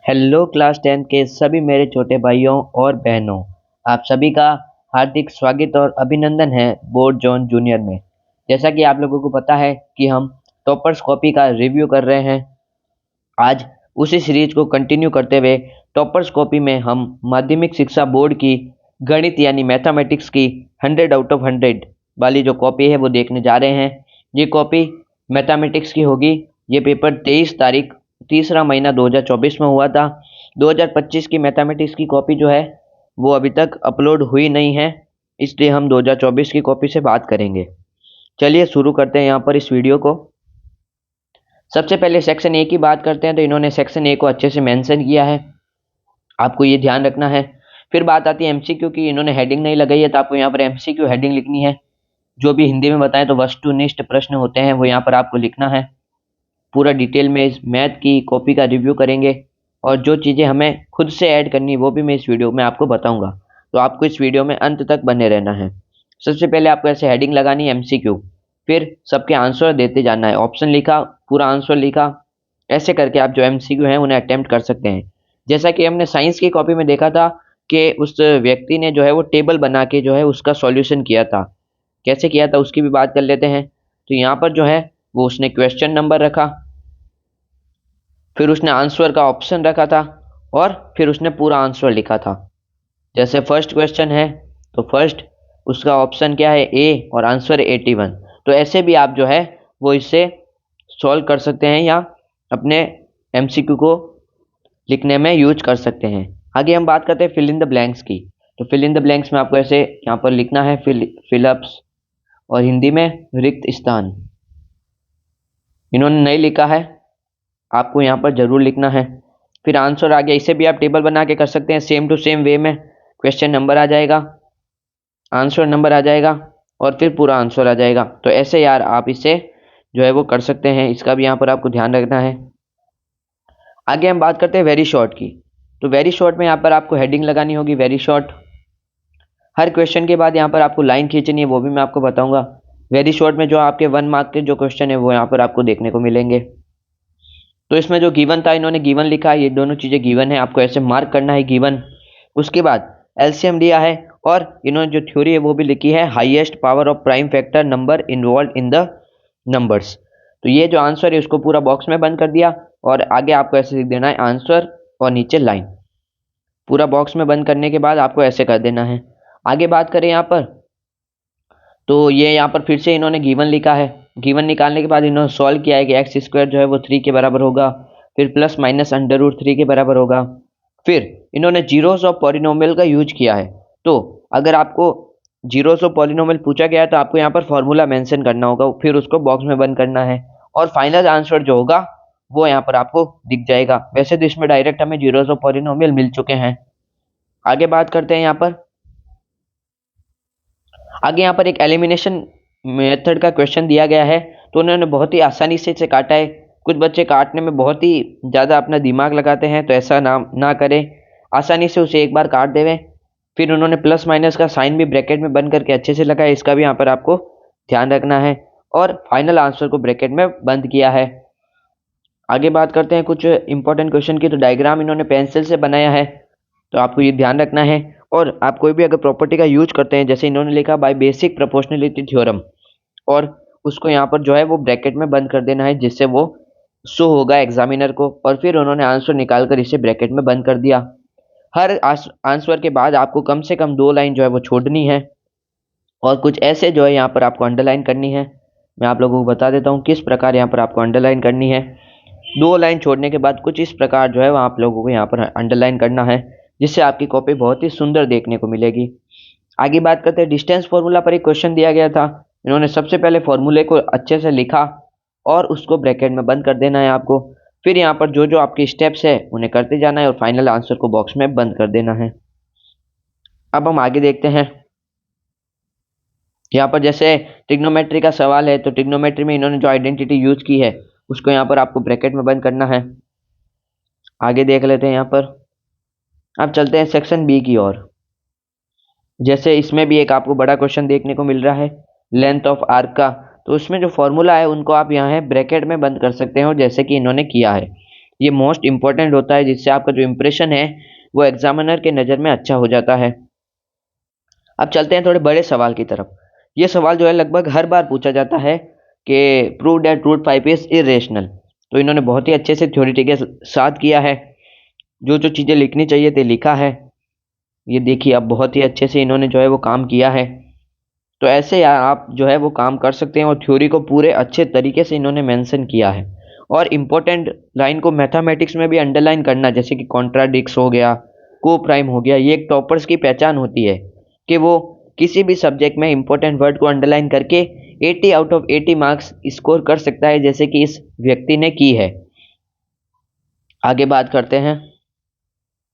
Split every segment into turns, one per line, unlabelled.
Hello class 10 के सभी मेरे छोटे भाइयों और बहनों, आप सभी का हार्दिक स्वागत और अभिनंदन है बोर्ड जोन जूनियर में। जैसा कि आप लोगों को पता है कि हम टॉपर्स कॉपी का रिव्यू कर रहे हैं। आज उसी सीरीज को कंटिन्यू करते हुए टॉपर्स कॉपी में हम माध्यमिक शिक्षा बोर्ड की गणित यानी मैथमेटिक्स की 100 आउट ऑफ 100 वाली जो कॉपी है वो देखने जा रहे हैं। ये कॉपी मैथमेटिक्स की होगी। ये पेपर 23 तारीख तीसरा महीना 2024 में हुआ था। 2025 की मैथमेटिक्स की कॉपी जो है वो अभी तक अपलोड हुई नहीं है, इसलिए हम 2024 की कॉपी से बात करेंगे। चलिए शुरू करते हैं यहाँ पर इस वीडियो को। सबसे पहले सेक्शन ए की बात करते हैं, तो इन्होंने सेक्शन ए को अच्छे से मेंशन किया है, आपको ये ध्यान रखना है। फिर बात आती है एमसीक्यू की, इन्होंने हेडिंग नहीं लगाई है, तो आपको यहाँ पर एमसीक्यू हेडिंग लिखनी है। जो भी हिंदी में बताएं तो वस्तुनिष्ठ प्रश्न होते हैं वो यहाँ पर आपको लिखना है। पूरा डिटेल में इस मैथ की कॉपी का रिव्यू करेंगे और जो चीज़ें हमें खुद से ऐड करनी वो भी मैं इस वीडियो में आपको बताऊंगा, तो आपको इस वीडियो में अंत तक बने रहना है। सबसे पहले आपको ऐसे हेडिंग लगानी है एमसीक्यू, फिर सबके आंसर देते जाना है। ऑप्शन लिखा, पूरा आंसर लिखा, ऐसे करके आप जो एमसीक्यू हैं उन्हें अटेम्प्ट कर सकते हैं। जैसा कि हमने साइंस की कॉपी में देखा था कि उस व्यक्ति ने जो है वो टेबल बना के जो है उसका सॉल्यूशन किया था। कैसे किया था उसकी भी बात कर लेते हैं। तो यहाँ पर जो है वो उसने क्वेश्चन नंबर रखा, फिर उसने आंसर का ऑप्शन रखा था और फिर उसने पूरा आंसर लिखा था। जैसे फर्स्ट क्वेश्चन है तो फर्स्ट उसका ऑप्शन क्या है, ए, और आंसर 81। तो ऐसे भी आप जो है वो इससे सॉल्व कर सकते हैं या अपने एमसीक्यू को लिखने में यूज कर सकते हैं। आगे हम बात करते हैं फिल इन द ब्लैंक्स की। तो फिल इन द ब्लैंक्स में आपको ऐसे यहाँ पर लिखना है फिलअप्स, और हिंदी में रिक्त स्थान। इन्होंने नहीं लिखा है, आपको यहाँ पर जरूर लिखना है। फिर आंसर आ गया, इसे भी आप टेबल बना के कर सकते हैं, सेम टू सेम वे में। क्वेश्चन नंबर आ जाएगा, आंसर नंबर आ जाएगा और फिर पूरा आंसर आ जाएगा। तो ऐसे यार आप इसे जो है वो कर सकते हैं, इसका भी यहाँ पर आपको ध्यान रखना है। आगे हम बात करते हैं वेरी शॉर्ट की। तो वेरी शॉर्ट में यहाँ पर आपको हेडिंग लगानी होगी वेरी शॉर्ट। हर क्वेश्चन के बाद यहाँ पर आपको लाइन खींचनी है, वो भी मैं आपको बताऊंगा। वेरी शॉर्ट में जो आपके 1 मार्क के जो क्वेश्चन है वो यहाँ पर आपको देखने को मिलेंगे। तो इसमें जो गिवन था, इन्होंने गिवन लिखा है, ये दोनों चीज़ें गिवन है, आपको ऐसे मार्क करना है गिवन। उसके बाद एलसीएम दिया है और इन्होंने जो थ्योरी है वो भी लिखी है, highest power of prime factor number involve in the numbers. तो ये जो आंसर है उसको पूरा बॉक्स में बंद कर दिया और आगे आपको ऐसे लिख देना है आंसर और नीचे लाइन। पूरा बॉक्स में बंद करने के बाद आपको ऐसे कर देना है। आगे बात करें यहाँ पर, तो ये यहाँ पर फिर से इन्होंने गिवन लिखा है। गिवन निकालने के बाद इन्होंने सॉल्व किया है कि एक्स स्क्वायर जो है वो 3 के बराबर होगा, फिर प्लस माइनस अंडर रूट 3 के बराबर होगा। फिर इन्होंने जीरोस ऑफ पॉलिनोमियल का यूज किया है। तो अगर आपको जीरोस ऑफ पॉलिनोमियल पूछा गया है तो आपको यहाँ पर फॉर्मूला मेंशन करना होगा, फिर उसको बॉक्स में बंद करना है और फाइनल आंसर जो होगा वो यहाँ पर आपको दिख जाएगा। वैसे तो इसमें डायरेक्ट हमें जीरोस ऑफ पॉलिनोमियल मिल चुके हैं। आगे बात करते हैं यहाँ पर। आगे यहाँ पर एक एलिमिनेशन मेथड का क्वेश्चन दिया गया है, तो उन्होंने बहुत ही आसानी से इसे काटा है। कुछ बच्चे काटने में बहुत ही ज़्यादा अपना दिमाग लगाते हैं, तो ऐसा ना करें, आसानी से उसे एक बार काट देवें। फिर उन्होंने प्लस माइनस का साइन भी ब्रैकेट में बंद करके अच्छे से लगाया, इसका भी यहाँ पर आपको ध्यान रखना है। और फाइनल आंसर को ब्रैकेट में बंद किया है। आगे बात करते हैं कुछ इंपॉर्टेंट क्वेश्चन की। तो डायग्राम इन्होंने पेंसिल से बनाया है, तो आपको ये ध्यान रखना है। और आप कोई भी अगर प्रॉपर्टी का यूज करते हैं, जैसे इन्होंने लिखा बाय बेसिक प्रोपोर्शनलिटी थ्योरम, और उसको यहाँ पर जो है वो ब्रैकेट में बंद कर देना है, जिससे वो शो होगा एग्जामिनर को। और फिर उन्होंने आंसर निकाल कर इसे ब्रैकेट में बंद कर दिया। हर आंसर के बाद आपको कम से कम 2 लाइन जो है वो छोड़नी है और कुछ ऐसे जो है यहाँ पर आपको अंडरलाइन करनी है। मैं आप लोगों को बता देता हूँ किस प्रकार यहाँ पर आपको अंडरलाइन करनी है। 2 लाइन छोड़ने के बाद कुछ इस प्रकार जो है वो आप लोगों को यहाँ पर अंडरलाइन करना है, जिससे आपकी कॉपी बहुत ही सुंदर देखने को मिलेगी। आगे बात करते हैं डिस्टेंस फॉर्मूला पर एक क्वेश्चन दिया गया था। इन्होंने सबसे पहले फॉर्मूले को अच्छे से लिखा और उसको ब्रैकेट में बंद कर देना है आपको। फिर यहाँ पर जो जो आपके स्टेप्स है उन्हें करते जाना है और फाइनल आंसर को बॉक्स में बंद कर देना है। अब हम आगे देखते हैं। यहाँ पर जैसे ट्रिग्नोमेट्री का सवाल है, तो ट्रिग्नोमेट्री में इन्होंने जो आइडेंटिटी यूज की है उसको यहाँ पर आपको ब्रैकेट में बंद करना है। आगे देख लेते हैं यहाँ पर। अब चलते हैं सेक्शन बी की ओर। जैसे इसमें भी एक आपको बड़ा क्वेश्चन देखने को मिल रहा है लेंथ ऑफ आर्क का, तो उसमें जो फॉर्मूला है उनको आप यहाँ है ब्रैकेट में बंद कर सकते हो, जैसे कि इन्होंने किया है। ये मोस्ट इम्पोर्टेंट होता है, जिससे आपका जो इम्प्रेशन है वो एग्जामिनर के नज़र में अच्छा हो जाता है। अब चलते हैं थोड़े बड़े सवाल की तरफ। ये सवाल जो है लगभग हर बार पूछा जाता है कि prove that root 5 is irrational. तो इन्होंने बहुत ही अच्छे से थ्योरी के साथ किया है, जो जो चीज़ें लिखनी चाहिए थे लिखा है। ये देखिए अब बहुत ही अच्छे से इन्होंने जो है वो काम किया है। तो ऐसे आप जो है वो काम कर सकते हैं और थ्योरी को पूरे अच्छे तरीके से इन्होंने मेंशन किया है। और इम्पोर्टेंट लाइन को मैथमेटिक्स में भी अंडरलाइन करना, जैसे कि कॉन्ट्राडिक्स हो गया, को प्राइम हो गया, ये एक टॉपर्स की पहचान होती है कि वो किसी भी सब्जेक्ट में इंपॉर्टेंट वर्ड को अंडरलाइन करके 80 आउट ऑफ 80 मार्क्स स्कोर कर सकता है, जैसे कि इस व्यक्ति ने की है। आगे बात करते हैं।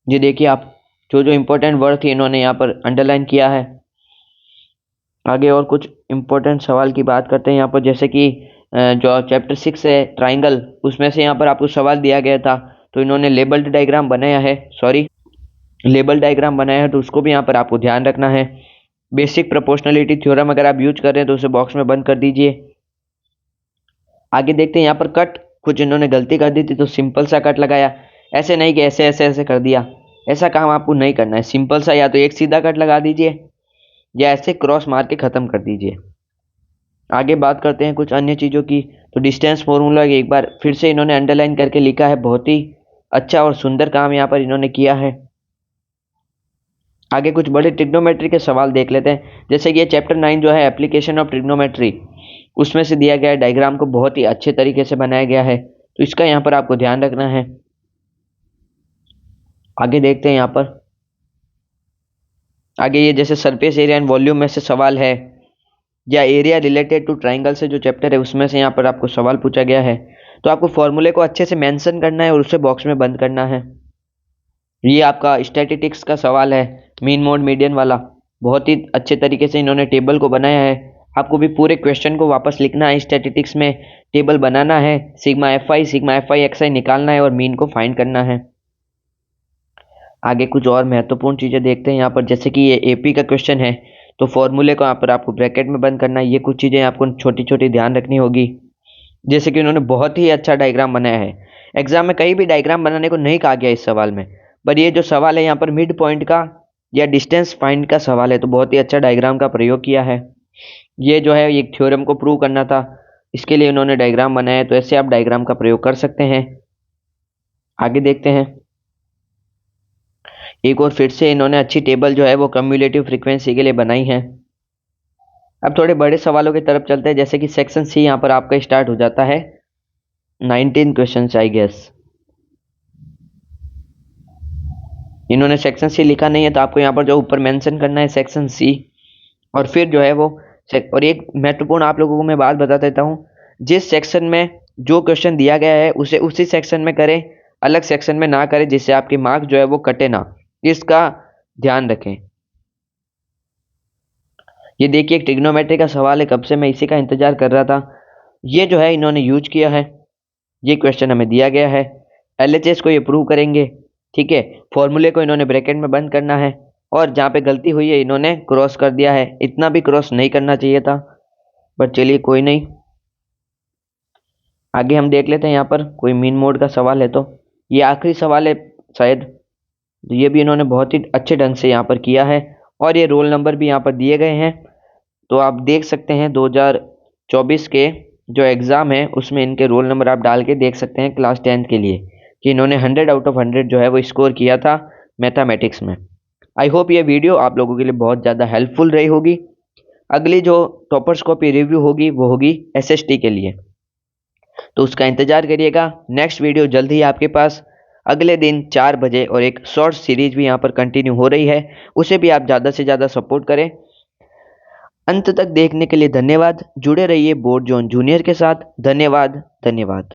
ये देखिए आप जो जो इम्पोर्टेंट वर्ड थे इन्होंने यहाँ पर अंडरलाइन किया है। आगे और कुछ इम्पोर्टेंट सवाल की बात करते हैं यहाँ पर, जैसे कि जो चैप्टर 6 है ट्राइंगल, उसमें से यहाँ पर आपको सवाल दिया गया था, तो इन्होंने लेबल्ड डायग्राम बनाया है, तो उसको भी यहाँ पर आपको ध्यान रखना है। बेसिक प्रोपोर्शनलिटी थ्योरम अगर आप यूज कर रहे हैं तो उसे बॉक्स में बंद कर दीजिए। आगे देखते हैं यहाँ पर कट, कुछ इन्होंने गलती कर दी थी तो सिंपल सा कट लगाया, ऐसे नहीं कि ऐसे ऐसे ऐसे कर दिया। ऐसा काम आपको नहीं करना है, सिंपल सा या तो एक सीधा कट लगा दीजिए या ऐसे क्रॉस मार के ख़त्म कर दीजिए। आगे बात करते हैं कुछ अन्य चीज़ों की। तो डिस्टेंस फॉर्मूला एक बार फिर से इन्होंने अंडरलाइन करके लिखा है, बहुत ही अच्छा और सुंदर काम यहाँ पर इन्होंने किया है। आगे कुछ बड़े ट्रिग्नोमेट्री के सवाल देख लेते हैं, जैसे कि ये चैप्टर 9 जो है एप्लीकेशन ऑफ ट्रिग्नोमेट्री, उसमें से दिया गया है डायग्राम को बहुत ही अच्छे तरीके से बनाया गया है, तो इसका यहाँ पर आपको ध्यान रखना है। आगे देखते हैं यहाँ पर। आगे ये जैसे सरफेस एरिया एंड वॉल्यूम में से सवाल है, या एरिया रिलेटेड टू ट्राइंगल से जो चैप्टर है उसमें से यहाँ पर आपको सवाल पूछा गया है, तो आपको फॉर्मूले को अच्छे से मेंशन करना है और उसे बॉक्स में बंद करना है। ये आपका स्टैटिस्टिक्स का सवाल है, मीन मोड मीडियन वाला, बहुत ही अच्छे तरीके से इन्होंने टेबल को बनाया है। आपको भी पूरे क्वेश्चन को वापस लिखना है, स्टैटिस्टिक्स में टेबल बनाना है, सिग्मा एफ आई एक्स आई निकालना है और मीन को फाइंड करना है। आगे कुछ और महत्वपूर्ण चीज़ें देखते हैं यहाँ पर, जैसे कि ये एपी का क्वेश्चन है, तो फॉर्मूले को यहाँ पर आपको ब्रैकेट में बंद करना है। ये कुछ चीज़ें आपको छोटी छोटी ध्यान रखनी होगी, जैसे कि उन्होंने बहुत ही अच्छा डायग्राम बनाया है। एग्जाम में कहीं भी डायग्राम बनाने को नहीं कहा गया इस सवाल में, पर ये जो सवाल है यहाँ पर मिड पॉइंट का या डिस्टेंस फाइंड का सवाल है, तो बहुत ही अच्छा डायग्राम का प्रयोग किया है। ये जो है एक थ्योरम को प्रूव करना था, इसके लिए उन्होंने डायग्राम बनाया है, तो ऐसे आप डायग्राम का प्रयोग कर सकते हैं। आगे देखते हैं। एक और फिर से इन्होंने अच्छी टेबल जो है वो कम्युलेटिव फ्रीक्वेंसी के लिए बनाई है। अब थोड़े बड़े सवालों की तरफ चलते हैं, जैसे कि सेक्शन सी यहाँ पर आपका स्टार्ट हो जाता है 19 क्वेश्चन आई गेस। इन्होंने सेक्शन सी लिखा नहीं है, तो आपको यहाँ पर जो ऊपर मेंशन करना है सेक्शन सी, और फिर जो है वो और एक महत्वपूर्ण आप लोगों को मैं बात बता देता हूँ, जिस सेक्शन में जो क्वेश्चन दिया गया है उसे उसी सेक्शन में करें, अलग सेक्शन में ना करें, जिससे आपके मार्क्स जो है वो कटे ना, इसका ध्यान रखें। ये देखिए एक ट्रिग्नोमेट्री का सवाल है, कब से मैं इसी का इंतजार कर रहा था। ये जो है इन्होंने यूज किया है, ये क्वेश्चन हमें दिया गया है, एलएचएस को ये प्रूव करेंगे, ठीक है। फॉर्मूले को इन्होंने ब्रैकेट में बंद करना है, और जहाँ पे गलती हुई है इन्होंने क्रॉस कर दिया है, इतना भी क्रॉस नहीं करना चाहिए था, बट चलिए कोई नहीं। आगे हम देख लेते हैं यहाँ पर कोई मीन मोड का सवाल है, तो ये आखिरी सवाल है शायद, तो ये भी इन्होंने बहुत ही अच्छे ढंग से यहाँ पर किया है, और ये रोल नंबर भी यहाँ पर दिए गए हैं, तो आप देख सकते हैं 2024 के जो एग्ज़ाम है उसमें इनके रोल नंबर आप डाल के देख सकते हैं क्लास 10th के लिए, कि इन्होंने 100 आउट ऑफ 100 जो है वो स्कोर किया था मैथमेटिक्स में। आई होप ये वीडियो आप लोगों के लिए बहुत ज़्यादा हेल्पफुल रही होगी। अगली जो टॉपर्स कॉपी रिव्यू होगी वो होगी एसएसटी के लिए, तो उसका इंतज़ार करिएगा। नेक्स्ट वीडियो जल्द ही आपके पास अगले दिन 4 बजे, और एक शॉर्ट सीरीज भी यहाँ पर कंटिन्यू हो रही है, उसे भी आप ज़्यादा से ज़्यादा सपोर्ट करें। अंत तक देखने के लिए धन्यवाद। जुड़े रहिए बोर्ड जोन जूनियर के साथ। धन्यवाद।